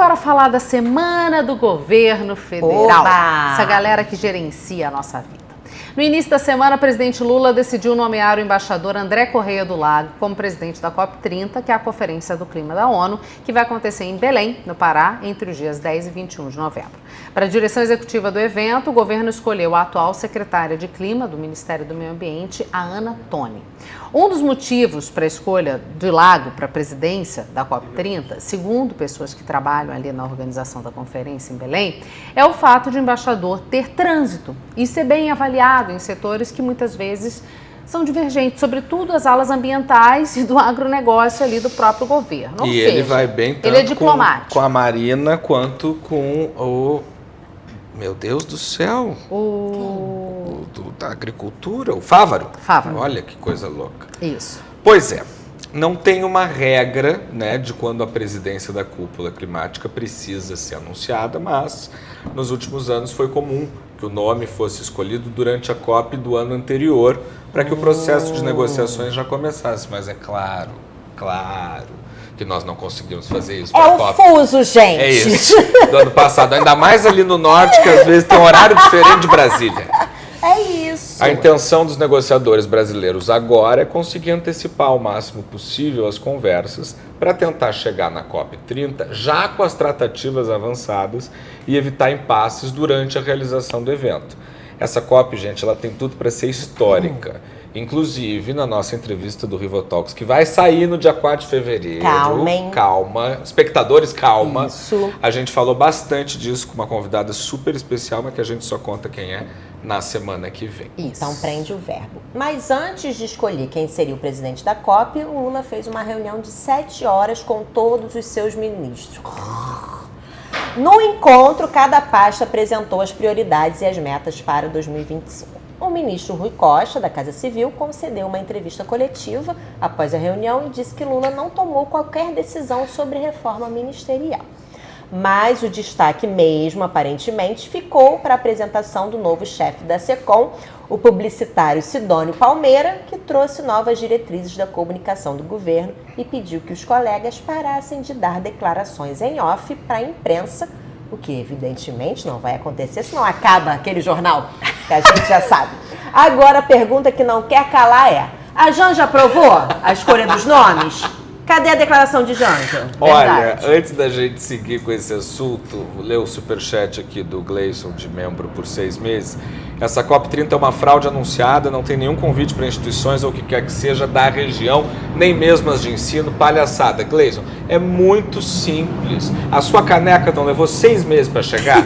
agora falar da Semana do Governo Federal. Oba! Essa galera que gerencia a nossa vida. No início da semana, o presidente Lula decidiu nomear o embaixador André Correia do Lago como presidente da COP30, que é a Conferência do Clima da ONU, que vai acontecer em Belém, no Pará, entre os dias 10 e 21 de novembro. Para a direção executiva do evento, o governo escolheu a atual secretária de Clima do Ministério do Meio Ambiente, a Ana Toni. Um dos motivos para a escolha do Lago para a presidência da COP30, segundo pessoas que trabalham ali na organização da conferência em Belém, é o fato de o embaixador ter trânsito e ser bem avaliado em setores que muitas vezes são divergentes, sobretudo as alas ambientais e do agronegócio ali do próprio governo. Ou e seja, ele vai bem tanto ele é diplomático. Com a Marina quanto com o... Meu Deus do céu! Da agricultura, o Fávaro. Fávaro. Olha que coisa louca. Isso. Pois é, não tem uma regra, né, de quando a presidência da cúpula climática precisa ser anunciada, mas nos últimos anos foi comum que o nome fosse escolhido durante a COP do ano anterior para que o processo de negociações já começasse. Mas é claro que nós não conseguimos fazer isso. É o fuso, gente. É isso, do ano passado. Ainda mais ali no norte, que às vezes tem um horário diferente de Brasília. É isso. A intenção dos negociadores brasileiros agora é conseguir antecipar o máximo possível as conversas para tentar chegar na COP30 já com as tratativas avançadas e evitar impasses durante a realização do evento. Essa COP, gente, ela tem tudo para ser histórica. Inclusive, na nossa entrevista do Rivotalks, que vai sair no dia 4 de fevereiro. Calma, hein? Calma. Espectadores, calma. Isso. A gente falou bastante disso com uma convidada super especial, mas que a gente só conta quem é na semana que vem. Então prende o verbo. Mas antes de escolher quem seria o presidente da COP, o Lula fez uma reunião de 7 horas com todos os seus ministros. No encontro, cada pasta apresentou as prioridades e as metas para 2025. O ministro Rui Costa, da Casa Civil, concedeu uma entrevista coletiva após a reunião e disse que Lula não tomou qualquer decisão sobre reforma ministerial. Mas o destaque mesmo, aparentemente, ficou para a apresentação do novo chefe da SECOM, o publicitário Sidônio Palmeira, que trouxe novas diretrizes da comunicação do governo e pediu que os colegas parassem de dar declarações em off para a imprensa, o que evidentemente não vai acontecer, senão acaba aquele jornal que a gente já sabe. Agora a pergunta que não quer calar é: a Janja aprovou a escolha dos nomes? Cadê a declaração de Janja? Olha, antes da gente seguir com esse assunto, vou ler o superchat aqui do Gleison, de membro por 6 meses. Essa COP30 é uma fraude anunciada, não tem nenhum convite para instituições ou o que quer que seja da região, nem mesmo as de ensino. Palhaçada. Gleison, é muito simples. A sua caneca não levou 6 meses para chegar?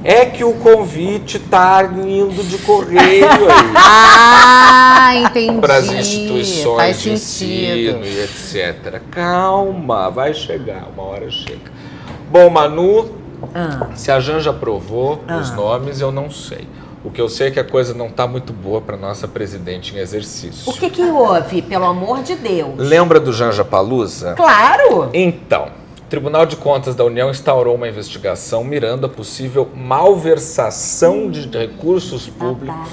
É que o convite tá indo de correio aí. Ah, entendi. Para as instituições Faz de sentido. ensino e etc. Calma, vai chegar, uma hora chega. Bom, Manu, se a Janja aprovou os nomes, eu não sei. O que eu sei é que a coisa não está muito boa para nossa presidente em exercício. O que houve, pelo amor de Deus? Lembra do Janja Palusa? Claro! Então, o Tribunal de Contas da União instaurou uma investigação mirando a possível malversação de recursos públicos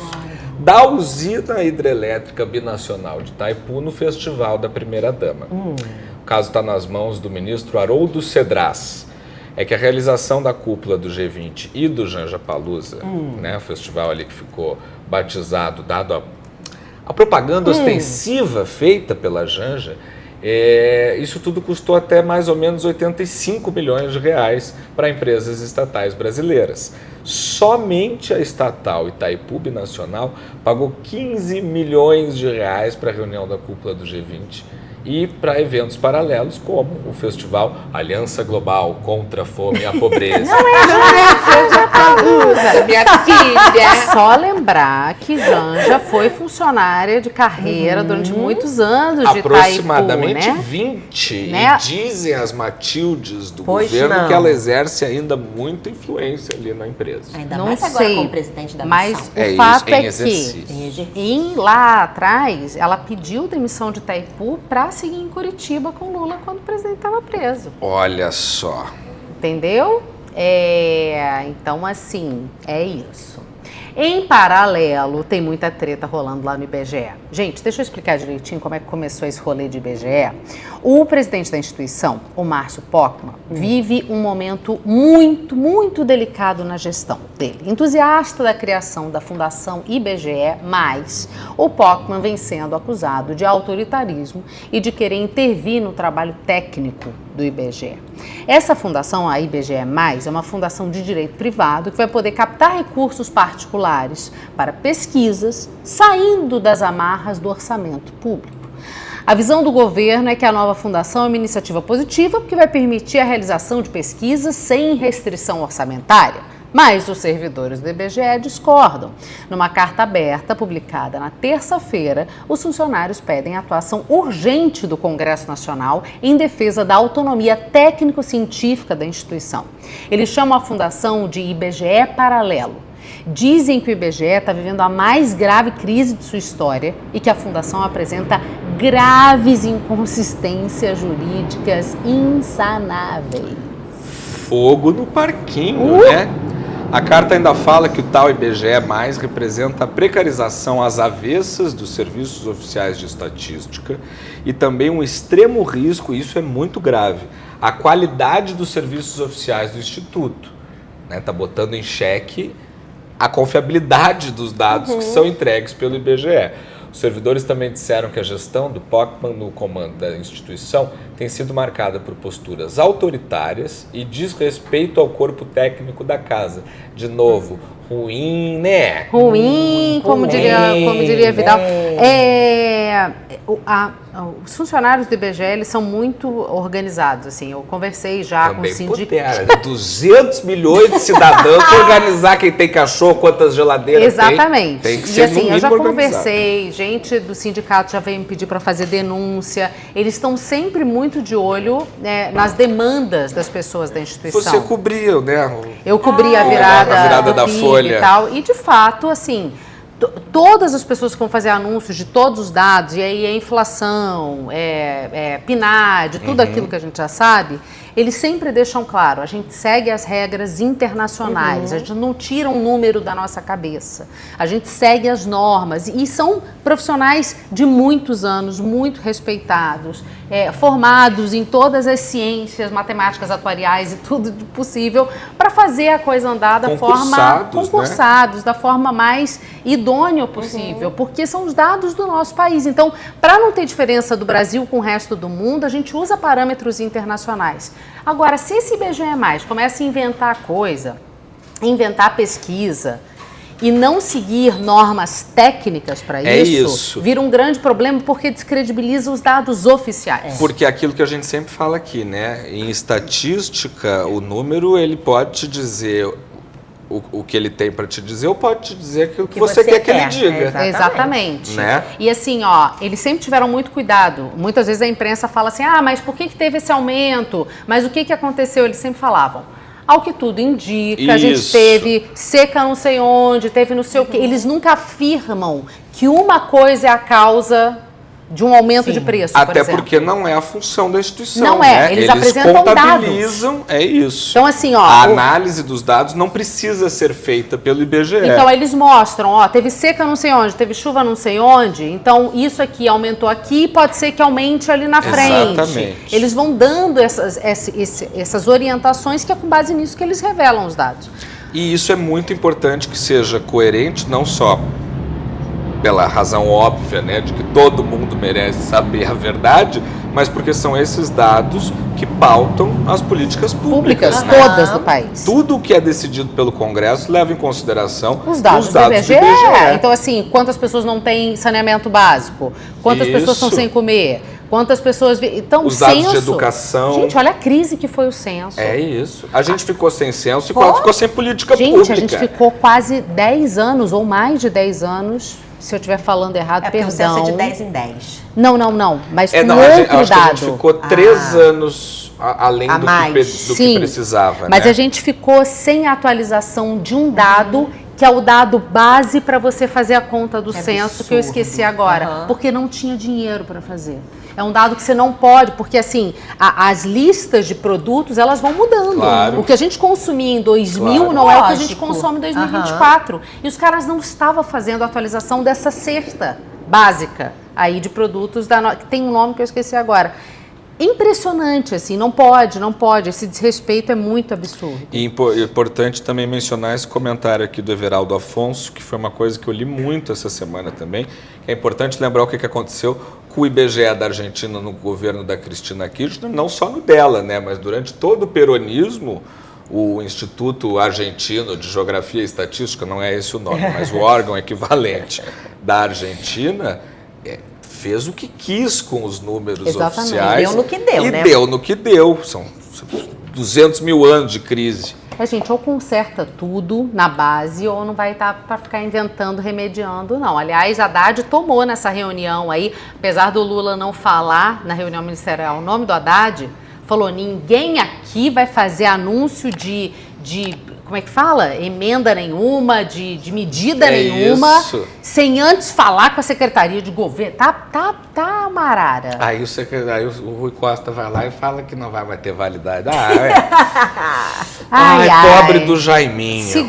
da usina hidrelétrica binacional de Itaipu no Festival da Primeira-Dama. O caso está nas mãos do ministro Haroldo Cedras. É que a realização da cúpula do G20 e do Janja Palusa, né, o festival ali que ficou batizado, dado a propaganda ostensiva feita pela Janja, isso tudo custou até mais ou menos 85 milhões de reais para empresas estatais brasileiras. Somente a estatal Itaipu Binacional pagou 15 milhões de reais para a reunião da cúpula do G20 e para eventos paralelos como o festival Aliança Global contra a Fome e a Pobreza. Janja Palusa, minha filha! Só lembrar que Janja foi funcionária de carreira durante muitos anos de Itaipu, Aproximadamente né? 20. Né? E dizem as Matildes do Pois governo não. que ela exerce ainda muita influência ali na empresa. Ainda Não mais agora sei, como presidente da mas missão. o É fato isso, em é exercício. que lá atrás ela pediu demissão de Itaipu para seguir em Curitiba com Lula quando o presidente estava preso. Olha só. Entendeu? Então, assim, é isso. Em paralelo, tem muita treta rolando lá no IBGE. Gente, deixa eu explicar direitinho como é que começou esse rolê de IBGE. O presidente da instituição, o Márcio Pockmann, vive um momento muito, muito delicado na gestão dele. Entusiasta da criação da Fundação IBGE, mas o Pockmann vem sendo acusado de autoritarismo e de querer intervir no trabalho técnico do IBGE. Essa fundação, a IBGE+, é uma fundação de direito privado que vai poder captar recursos particulares para pesquisas, saindo das amarras do orçamento público. A visão do governo é que a nova fundação é uma iniciativa positiva porque vai permitir a realização de pesquisas sem restrição orçamentária. Mas os servidores do IBGE discordam. Numa carta aberta publicada na terça-feira, os funcionários pedem a atuação urgente do Congresso Nacional em defesa da autonomia técnico-científica da instituição. Eles chamam a fundação de IBGE Paralelo. Dizem que o IBGE está vivendo a mais grave crise de sua história e que a fundação apresenta graves inconsistências jurídicas insanáveis. Fogo no parquinho, né? A carta ainda fala que o tal IBGE+ representa a precarização às avessas dos serviços oficiais de estatística e também um extremo risco, e isso é muito grave, a qualidade dos serviços oficiais do Instituto. Tá botando em xeque a confiabilidade dos dados que são entregues pelo IBGE. Os servidores também disseram que a gestão do Pockmann no comando da instituição tem sido marcada por posturas autoritárias e desrespeito ao corpo técnico da casa. De novo, ruim, né? Ruim, como diria Vidal. Os funcionários do IBGE, eles são muito organizados, assim. Eu conversei já também com o sindicato. 200 milhões de cidadãos para organizar quem tem cachorro, quantas geladeiras Exatamente. Tem que e ser assim, eu já organizado. Conversei, gente do sindicato já veio me pedir para fazer denúncia. Eles estão sempre muito de olho, né, nas demandas das pessoas da instituição. Você cobria, né? Eu cobri a virada da PIB Folha e tal. E de fato, assim, todas as pessoas que vão fazer anúncios de todos os dados, e aí inflação, PNAD, tudo aquilo que a gente já sabe, eles sempre deixam claro, a gente segue as regras internacionais, a gente não tira um número da nossa cabeça, a gente segue as normas, e são profissionais de muitos anos, muito respeitados, formados em todas as ciências, matemáticas atuariais e tudo possível, para fazer a coisa andar da concursados, da forma mais idônea possível, porque são os dados do nosso país. Então, para não ter diferença do Brasil com o resto do mundo, a gente usa parâmetros internacionais. Agora, se esse IBGE+ começa a inventar coisa, inventar pesquisa e não seguir normas técnicas para isso, vira um grande problema porque descredibiliza os dados oficiais. Porque aquilo que a gente sempre fala aqui, né? Em estatística, o número ele pode te dizer o que ele tem para te dizer ou pode te dizer aquilo que você quer que ele diga. Exatamente. Né? E assim, eles sempre tiveram muito cuidado. Muitas vezes a imprensa fala assim, mas por que teve esse aumento? Mas o que aconteceu? Eles sempre falavam, ao que tudo indica, a gente teve seca não sei onde, teve não sei o quê. Eles nunca afirmam que uma coisa é a causa de um aumento de preço, por exemplo. Até porque não é a função da instituição. Não é, né? eles apresentam contabilizam, dados. É isso. Então, assim, a análise dos dados não precisa ser feita pelo IBGE. Então, eles mostram, teve seca não sei onde, teve chuva não sei onde, então isso aqui aumentou aqui, pode ser que aumente ali na frente. Exatamente. Eles vão dando essas orientações que é com base nisso que eles revelam os dados. E isso é muito importante que seja coerente, não só pela razão óbvia, né, de que todo mundo merece saber a verdade, mas porque são esses dados que pautam as políticas públicas, né? Todas do país. Tudo o que é decidido pelo Congresso leva em consideração os dados do IBGE. Então, assim, quantas pessoas não têm saneamento básico? Quantas pessoas estão sem comer? Quantas pessoas... Então, os dados de educação. Gente, olha a crise que foi o censo. É isso. A gente ficou sem censo e ficou sem política pública. Gente, a gente ficou quase 10 anos, ou mais de 10 anos... Se eu estiver falando errado, perdão. O censo é de 10 em 10. Não. Mas com outro dado. Que a gente ficou 3 anos além do que precisava. Mas né? a gente ficou sem a atualização de um dado que é o dado base para você fazer a conta do Que censo, absurdo. que eu esqueci agora, Aham. porque não tinha dinheiro para fazer. É um dado que você não pode, porque assim, as listas de produtos, elas vão mudando. Claro. O que a gente consumia em 2000 Claro. não é o que a gente Lógico. consome em 2024. E os caras não estavam fazendo a atualização dessa cesta básica aí de produtos, que tem um nome que eu esqueci agora. Impressionante, assim, não pode, esse desrespeito é muito absurdo. E importante também mencionar esse comentário aqui do Everaldo Afonso, que foi uma coisa que eu li muito essa semana também. É importante lembrar o que aconteceu com o IBGE da Argentina no governo da Cristina Kirchner, não só no dela, né, mas durante todo o peronismo, o Instituto Argentino de Geografia e Estatística, não é esse o nome, mas o órgão equivalente da Argentina, fez o que quis com os números Exatamente. oficiais. Deu no que deu, e né? deu no que deu. São 200 mil anos de crise. Gente, ou conserta tudo na base, ou não vai estar para ficar inventando, remediando, não. Aliás, Haddad tomou nessa reunião aí, apesar do Lula não falar na reunião ministerial o nome do Haddad, falou, ninguém aqui vai fazer anúncio de como é que fala? Emenda nenhuma, de medida nenhuma, isso. sem antes falar com a Secretaria de Governo. Tá uma arara. Aí o Rui Costa vai lá e fala que não vai ter validade. Ai, Pobre do Jaiminho.